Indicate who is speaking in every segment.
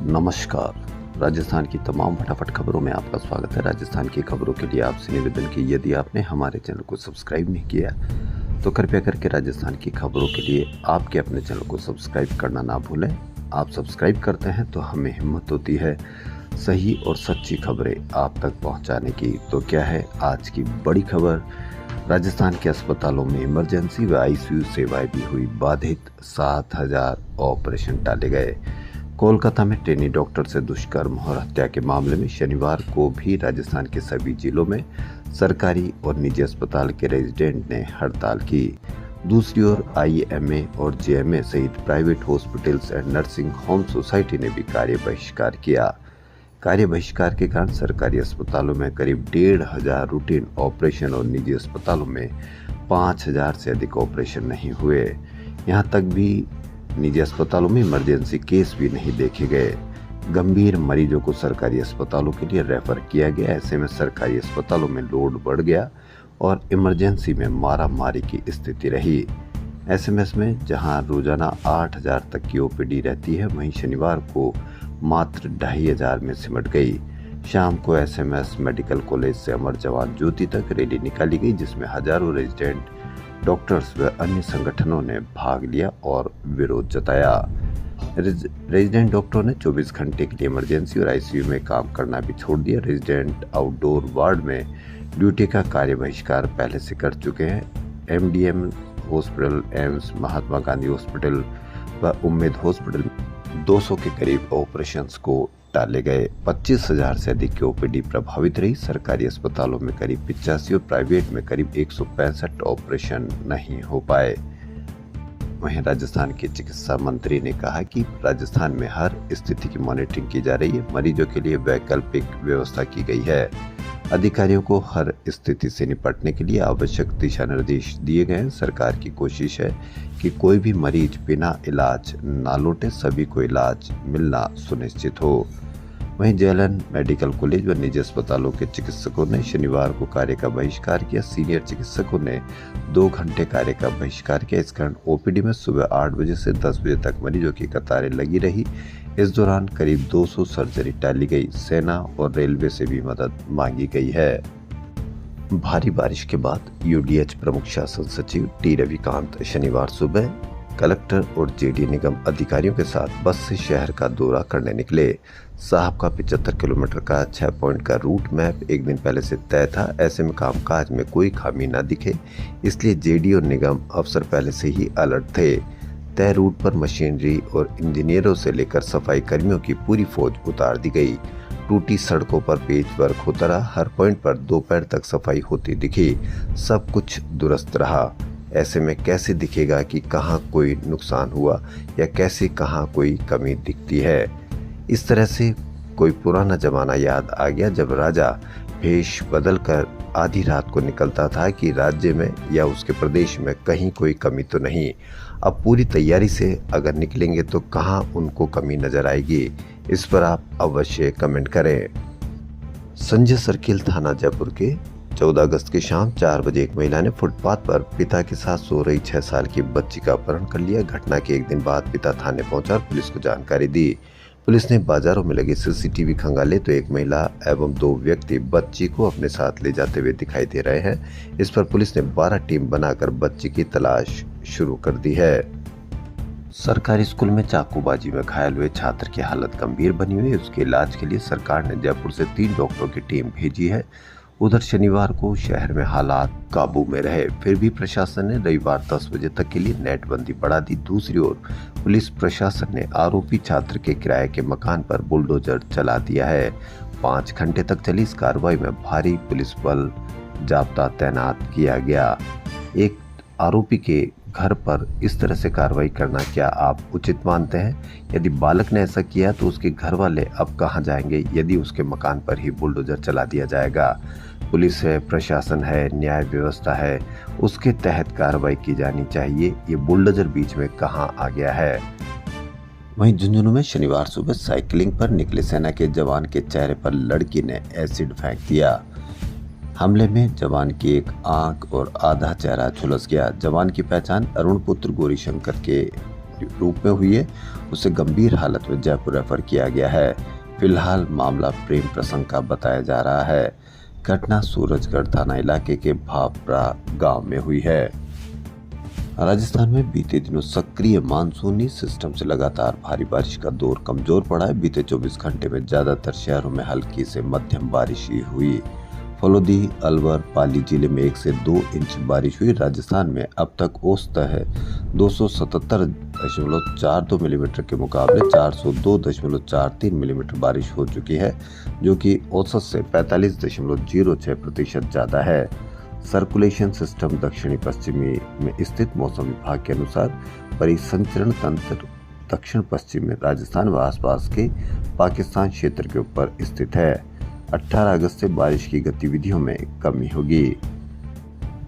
Speaker 1: नमस्कार। राजस्थान की तमाम फटाफट खबरों में आपका स्वागत है। राजस्थान की खबरों के लिए आपसे निवेदन कि यदि आपने हमारे चैनल को सब्सक्राइब नहीं किया तो कृपया करके राजस्थान की खबरों के लिए आपके अपने चैनल को सब्सक्राइब करना ना भूलें। आप सब्सक्राइब करते हैं तो हमें हिम्मत होती है सही और सच्ची खबरें आप तक पहुंचाने की। तो क्या है आज की बड़ी खबर? राजस्थान के अस्पतालों में इमरजेंसी व आईसीयू सेवाएं भी हुई बाधित। 7,000 ऑपरेशन टाले गए। कोलकाता में ट्रेनी डॉक्टर से दुष्कर्म और हत्या के मामले में शनिवार को भी राजस्थान के सभी जिलों में सरकारी और निजी अस्पताल के रेजिडेंट ने हड़ताल की। दूसरी ओर आईएमए और जेएमए सहित private hospitals and nursing home society ने भी कार्य बहिष्कार किया। कार्य बहिष्कार के कारण सरकारी अस्पतालों में करीब 1,500 रूटीन ऑपरेशन और निजी अस्पतालों में 5,000 से अधिक ऑपरेशन नहीं हुए। यहाँ तक भी निजी अस्पतालों में इमरजेंसी केस भी नहीं देखे गए। गंभीर मरीजों को सरकारी अस्पतालों के लिए रेफर किया गया। ऐसे में सरकारी अस्पतालों में लोड बढ़ गया और इमरजेंसी में मारामारी की स्थिति रही। एसएमएस में जहां रोजाना 8,000 तक की ओपीडी रहती है, वहीं शनिवार को मात्र 2,500 में सिमट गई। शाम को एसएमएस मेडिकल कॉलेज से अमर जवान ज्योति तक रैली निकाली गई, जिसमें हजारों रेजिडेंट, डॉक्टर्स व अन्य संगठनों ने भाग लिया और विरोध जताया। रेजिडेंट डॉक्टरों ने 24 घंटे के लिए इमरजेंसी और आईसीयू में काम करना भी छोड़ दिया। रेजिडेंट आउटडोर वार्ड में ड्यूटी का कार्य बहिष्कार पहले से कर चुके हैं। MDM hospital, AIIMS, Mahatma Gandhi hospital व उम्मीद हॉस्पिटल 200 के करीब ऑपरेशंस को टाले गए। 25,000 से अधिक की ओपीडी प्रभावित रही। सरकारी अस्पतालों में करीब 85 और प्राइवेट में करीब 165 ऑपरेशन नहीं हो पाए। वहीं राजस्थान के चिकित्सा मंत्री ने कहा कि राजस्थान में हर स्थिति की मॉनिटरिंग की जा रही है। मरीजों के लिए वैकल्पिक व्यवस्था की गई है। अधिकारियों को हर स्थिति से निपटने के लिए आवश्यक दिशा निर्देश दिए गए हैं। सरकार की कोशिश है कि कोई भी मरीज बिना इलाज ना लौटे, सभी को इलाज मिलना सुनिश्चित हो। वहीं जेएलएन मेडिकल कॉलेज व निजी अस्पतालों के चिकित्सकों ने शनिवार को कार्य का बहिष्कार किया। सीनियर चिकित्सकों ने 2 घंटे कार्य का बहिष्कार किया। इस कारण ओपीडी में सुबह 8 बजे से 10 बजे तक मरीजों की कतारें लगी रही। इस दौरान करीब 200 सर्जरी टाली गई। सेना और रेलवे से भी मदद मांगी गई है। भारी बारिश के बाद यूडीएच प्रमुख शासन सचिव टी रविकांत शनिवार सुबह कलेक्टर और जेडी निगम अधिकारियों के साथ बस से शहर का दौरा करने निकले। साहब का 75 किलोमीटर का 6 पॉइंट का रूट मैप एक दिन पहले से तय था। ऐसे में कामकाज में कोई खामी न दिखे, इसलिए जेडी और निगम अफसर पहले से ही अलर्ट थे। तय रूट पर मशीनरी और इंजीनियरों से लेकर सफाई कर्मियों की पूरी फौज उतार दी गई। टूटी सड़कों पर पेच वर्क होता रहा। हर पॉइंट पर दोपहर तक सफाई होती दिखी। सब कुछ दुरुस्त रहा। ऐसे में कैसे दिखेगा कि कहाँ कोई नुकसान हुआ या कैसे कहाँ कोई कमी दिखती है। इस तरह से कोई पुराना जमाना याद आ गया, जब राजा भेष बदलकर आधी रात को निकलता था कि राज्य में या उसके प्रदेश में कहीं कोई कमी तो नहीं। अब पूरी तैयारी से अगर निकलेंगे तो कहाँ उनको कमी नजर आएगी। इस पर आप अवश्य कमेंट करें। संजय सर्किल थाना जयपुर के 14 अगस्त की शाम 4 बजे एक महिला ने फुटपाथ पर पिता के साथ सो रही 6 साल की बच्ची का अपहरण कर लिया। घटना के एक दिन बाद पिता थाने पहुंचा और पुलिस को जानकारी दी। पुलिस ने बाजारों में लगे सीसीटीवी खंगाले तो एक महिला एवं 2 व्यक्ति बच्ची को अपने साथ ले जाते हुए दिखाई दे रहे हैं। इस पर पुलिस ने 12 टीम बनाकर बच्ची की तलाश शुरू कर दी है। सरकारी स्कूल में चाकूबाजी में घायल हुए छात्र की हालत गंभीर बनी हुई है। उसके इलाज के लिए सरकार ने जयपुर से 3 डॉक्टरों की टीम भेजी है। उधर शनिवार को शहर में हालात काबू में रहे, फिर भी प्रशासन ने रविवार 10 बजे तक के लिए नेटबंदी बढ़ा दी। दूसरी ओर पुलिस प्रशासन ने आरोपी छात्र के किराए के मकान पर बुलडोजर चला दिया है। 5 घंटे तक चली इस कार्रवाई में भारी पुलिस बल जाब्ता तैनात किया गया। एक आरोपी के घर पर इस तरह से कार्रवाई करना क्या आप उचित मानते हैं? यदि बालक ने ऐसा किया तो उसके घर वाले अब कहां जाएंगे यदि उसके मकान पर ही बुलडोजर चला दिया जाएगा? पुलिस है, प्रशासन है, न्याय व्यवस्था है, उसके तहत कार्रवाई की जानी चाहिए। ये बुलडोजर बीच में कहां आ गया है? वहीं झुंझुनू में शनिवार सुबह साइकिलिंग पर निकले सेना के जवान के चेहरे पर लड़की ने एसिड फेंक दिया। हमले में जवान की एक आंख और आधा चेहरा झुलस गया। जवान की पहचान अरुण पुत्र गौरीशंकर के रूप में हुई है, उसे गंभीर हालत में जयपुर रेफर किया गया है। फिलहाल मामला प्रेम प्रसंग का बताया जा रहा है। घटना सूरजगढ़ थाना इलाके के भापरा गांव में हुई है। राजस्थान में बीते दिनों सक्रिय मानसूनी सिस्टम से लगातार भारी बारिश का दौर कमजोर पड़ा है। बीते 24 घंटे में ज्यादातर शहरों में हल्की से मध्यम बारिश ही हुई। फलोदी, अलवर, पाली जिले में 1 से 2 इंच बारिश हुई। राजस्थान में अब तक औसत है 277.42 मिलीमीटर के मुकाबले 402.43 मिलीमीटर बारिश हो चुकी है, जो कि औसत से 45.06% ज्यादा है। सर्कुलेशन सिस्टम दक्षिणी पश्चिमी में स्थित मौसम विभाग के अनुसार परिसंचरण तंत्र दक्षिण पश्चिम में राजस्थान व आसपास के पाकिस्तान क्षेत्र के ऊपर स्थित है। 18 अगस्त से बारिश की गतिविधियों में कमी होगी।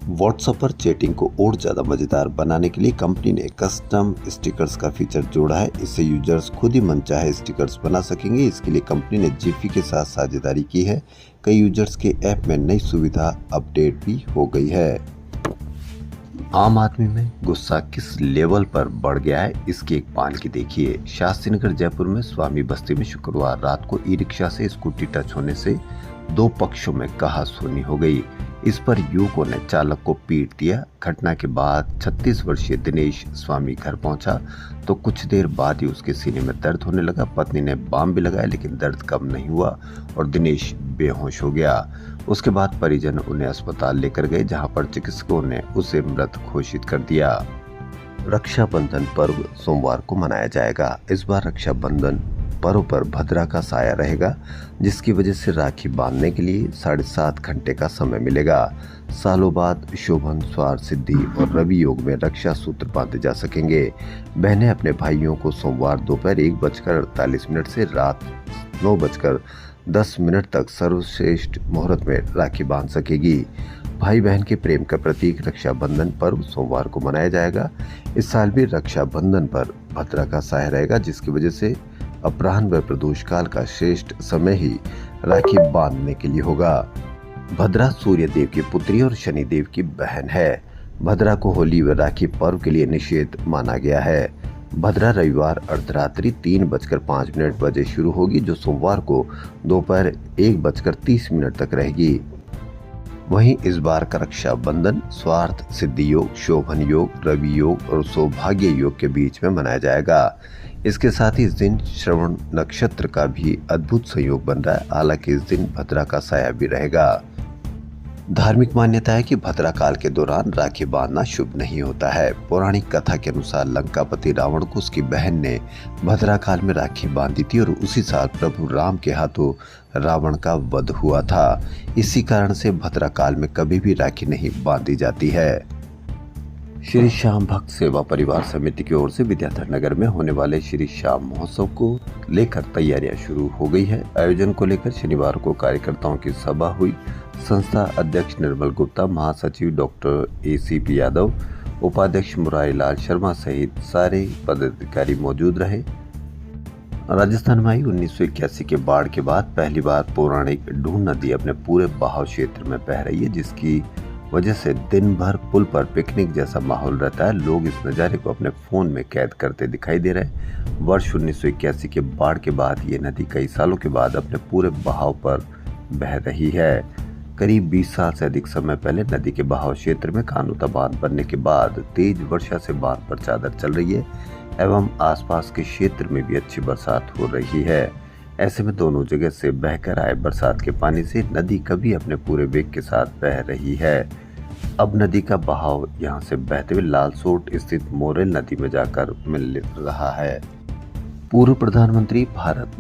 Speaker 1: व्हाट्सएप पर चैटिंग को और ज़्यादा मज़ेदार बनाने के लिए कंपनी ने कस्टम स्टिकर्स का फीचर जोड़ा है। इससे यूजर्स खुद ही मनचाहे स्टिकर्स बना सकेंगे। इसके लिए कंपनी ने जिफी के साथ साझेदारी की है। कई यूजर्स के ऐप में नई सुविधा अपडेट भी हो गई है। आम आदमी में गुस्सा किस लेवल पर बढ़ गया है, इसकी एक पान की देखिए। शास्त्री नगर जयपुर में स्वामी बस्ती में शुक्रवार रात को ई रिक्शा से स्कूटी टच होने से 2 पक्षों में कहासुनी हो गई। इस पर युवकों ने चालक को पीट दिया। घटना के बाद 36 वर्षीय दिनेश स्वामी घर पहुंचा तो कुछ देर बाद ही उसके सीने में दर्द होने लगा। पत्नी ने बाम भी लगाया लेकिन दर्द कम नहीं हुआ और दिनेश बेहोश हो गया। उसके बाद परिजन उन्हें अस्पताल लेकर गए, जहां पर चिकित्सकों ने उसे मृत घोषित कर दिया। रक्षाबंधन पर्व सोमवार को मनाया जाएगा। इस बार रक्षाबंधन पर्व पर भद्रा का साया रहेगा, जिसकी वजह से राखी बांधने के लिए 7.5 घंटे का समय मिलेगा। सालों बाद शोभन, स्वार, सिद्धि और रवि योग में रक्षा सूत्र बांधे जा सकेंगे। बहनें अपने भाइयों को सोमवार दोपहर 1:48 से रात 9:10 तक सर्वश्रेष्ठ मुहूर्त में राखी बांध सकेगी। भाई बहन के प्रेम का प्रतीक रक्षाबंधन पर्व सोमवार को मनाया जाएगा। इस साल भी रक्षाबंधन पर भद्रा का साया रहेगा, जिसकी वजह से अपराह्न व प्रदोष काल का श्रेष्ठ समय ही राखी बांधने के लिए होगा। भद्रा सूर्य देव की पुत्री और शनि देव की बहन है। भद्रा को होली व राखी पर्व के लिए निषेध माना गया है। भद्रा रविवार अर्धरात्रि 3:05 बजे शुरू होगी, जो सोमवार को दोपहर 1:30 तक रहेगी। वहीं इस बार का रक्षाबंधन स्वार्थ, सिद्धि योग, शोभन योग, रवि योग और सौभाग्य योग के बीच में मनाया जाएगा। इसके साथ ही इस दिन श्रवण नक्षत्र का भी अद्भुत संयोग बन रहा है। हालांकि इस दिन भद्रा का साया भी रहेगा। धार्मिक मान्यता है कि भद्रा काल के दौरान राखी बांधना शुभ नहीं होता है। पौराणिक कथा के अनुसार लंकापति रावण को उसकी बहन ने भद्रा काल में राखी बांधी थी और उसी साल प्रभु राम के हाथों रावण का वध हुआ था। इसी कारण से भद्रा काल में कभी भी राखी नहीं बांधी जाती है। श्री श्याम भक्त सेवा परिवार समिति की ओर से विद्याधर नगर में होने वाले श्री श्याम महोत्सव को लेकर तैयारियां शुरू हो गई है। आयोजन को लेकर शनिवार को कार्यकर्ताओं की सभा हुई। संस्था अध्यक्ष निर्मल गुप्ता, महासचिव डॉक्टर ACP यादव, उपाध्यक्ष मुरारीलाल शर्मा सहित सारे पदाधिकारी मौजूद रहे। राजस्थान में आई 1981 के बाढ़ के बाद पहली बार पौराणिक ढूंढ नदी अपने पूरे बहाव क्षेत्र में बह रही है, जिसकी वजह से दिन भर पुल पर पिकनिक जैसा माहौल रहता है। लोग इस नज़ारे को अपने फ़ोन में कैद करते दिखाई दे रहे हैं। वर्ष 1981 के बाढ़ के बाद ये नदी कई सालों के बाद अपने पूरे बहाव पर बह रही है। करीब 20 साल से अधिक समय पहले नदी के बहाव क्षेत्र में कानूता बांध बनने के बाद तेज वर्षा से बांध पर चादर चल रही है एवं आसपास के क्षेत्र में भी अच्छी बरसात हो रही है। ऐसे में दोनों जगह से बहकर आए बरसात के पानी से नदी कभी अपने पूरे वेग के साथ बह रही है। अब नदी का बहाव यहां से बहते हुए लालसोट स्थित मोरेल नदी में जाकर मिल रहा है। पूर्व प्रधानमंत्री भारत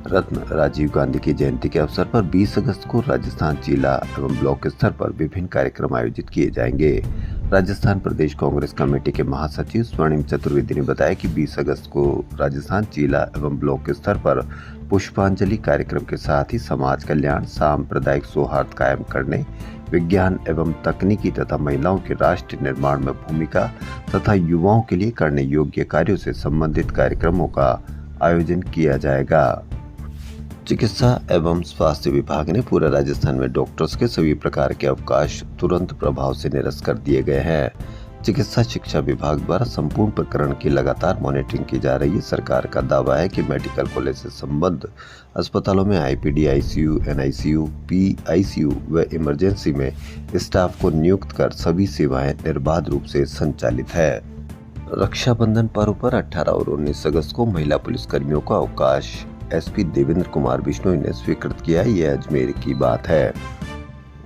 Speaker 1: रत्न राजीव गांधी की जयंती के अवसर पर 20 अगस्त को राजस्थान जिला एवं ब्लॉक स्तर पर विभिन्न कार्यक्रम आयोजित किए जाएंगे। राजस्थान प्रदेश कांग्रेस कमेटी के महासचिव स्वर्णिम चतुर्वेदी ने बताया कि 20 अगस्त को राजस्थान जिला एवं ब्लॉक स्तर पर पुष्पांजलि कार्यक्रम के साथ ही समाज कल्याण, सांप्रदायिक सौहार्द कायम करने, विज्ञान एवं तकनीकी तथा महिलाओं के राष्ट्र निर्माण में भूमिका तथा युवाओं के लिए करने योग्य कार्यों से संबंधित कार्यक्रमों का आयोजन किया जाएगा। चिकित्सा एवं स्वास्थ्य विभाग ने पूरे राजस्थान में डॉक्टर्स के सभी प्रकार के अवकाश तुरंत प्रभाव से निरस्त कर दिए गए हैं। चिकित्सा शिक्षा विभाग द्वारा संपूर्ण प्रकरण की लगातार मॉनिटरिंग की जा रही है। सरकार का दावा है कि मेडिकल कॉलेज से संबद्ध अस्पतालों में आईपीडी, आईसीयू, एनआईसीयू, पीआईसीयू व इमरजेंसी में स्टाफ को नियुक्त कर सभी सेवाएं निर्बाध रूप से संचालित है। रक्षाबंधन पर्व पर 18 और 19 अगस्त को महिला पुलिसकर्मियों का अवकाश एसपी देवेंद्र कुमार बिश्नोई ने स्वीकृत किया। यह अजमेर की बात है।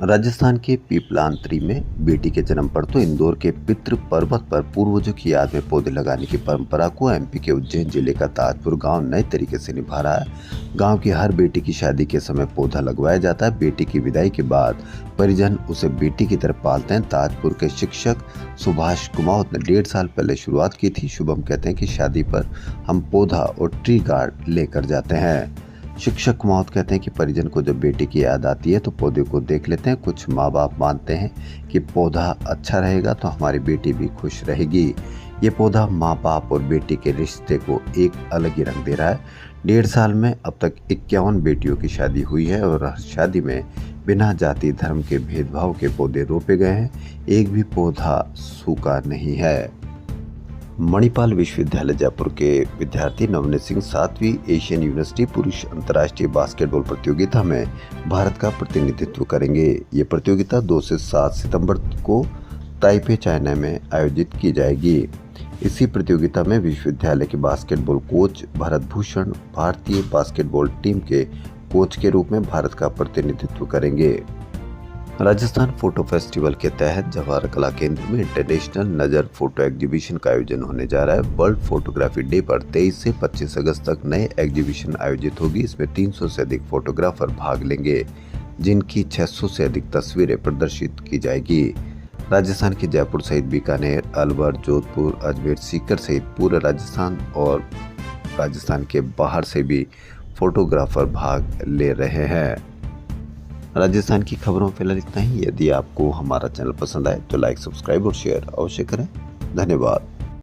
Speaker 1: राजस्थान के पीपलांतरी में बेटी के जन्म पर तो इंदौर के पितृ पर्वत पर पूर्वजों की याद में पौधे लगाने की परंपरा को एमपी के उज्जैन जिले का ताजपुर गांव नए तरीके से निभा रहा है। गांव की हर बेटी की शादी के समय पौधा लगवाया जाता है। बेटी की विदाई के बाद परिजन उसे बेटी की तरह पालते हैं। ताजपुर के शिक्षक सुभाष कुमावत ने 1.5 साल पहले शुरुआत की थी। शुभम कहते हैं कि शादी पर हम पौधा और ट्री गार्ड लेकर जाते हैं। शिक्षक कुमावत कहते हैं कि परिजन को जब बेटी की याद आती है तो पौधे को देख लेते हैं। कुछ माँ बाप मानते हैं कि पौधा अच्छा रहेगा तो हमारी बेटी भी खुश रहेगी। ये पौधा माँ बाप और बेटी के रिश्ते को एक अलग ही रंग दे रहा है। 1.5 साल में अब तक 51 बेटियों की शादी हुई है और हर शादी में बिना जाति धर्म के भेदभाव के पौधे रोपे गए हैं। एक भी पौधा सूखा नहीं है। मणिपाल विश्वविद्यालय जयपुर के विद्यार्थी नवनीत सिंह 7वीं एशियन यूनिवर्सिटी पुरुष अंतर्राष्ट्रीय बास्केटबॉल प्रतियोगिता में भारत का प्रतिनिधित्व करेंगे। ये प्रतियोगिता 2 से 7 सितंबर को ताइपे, चाइना में आयोजित की जाएगी। इसी प्रतियोगिता में विश्वविद्यालय के बास्केटबॉल कोच भरत भूषण भारतीय बास्केटबॉल टीम के कोच के रूप में भारत का प्रतिनिधित्व करेंगे। राजस्थान फोटो फेस्टिवल के तहत जवाहर कला केंद्र में इंटरनेशनल नज़र फोटो एग्जीबिशन का आयोजन होने जा रहा है। वर्ल्ड फोटोग्राफी डे पर 23 से 25 अगस्त तक नए एग्जीबिशन आयोजित होगी। इसमें 300 से अधिक फोटोग्राफर भाग लेंगे, जिनकी 600 से अधिक तस्वीरें प्रदर्शित की जाएगी। राजस्थान के जयपुर सहित बीकानेर, अलवर, जोधपुर, अजमेर, सीकर सहित पूरे राजस्थान और राजस्थान के बाहर से भी फोटोग्राफर भाग ले रहे हैं। राजस्थान की खबरों में फिलहाल इतना ही। यदि आपको हमारा चैनल पसंद आए तो लाइक, सब्सक्राइब और शेयर अवश्य करें। धन्यवाद।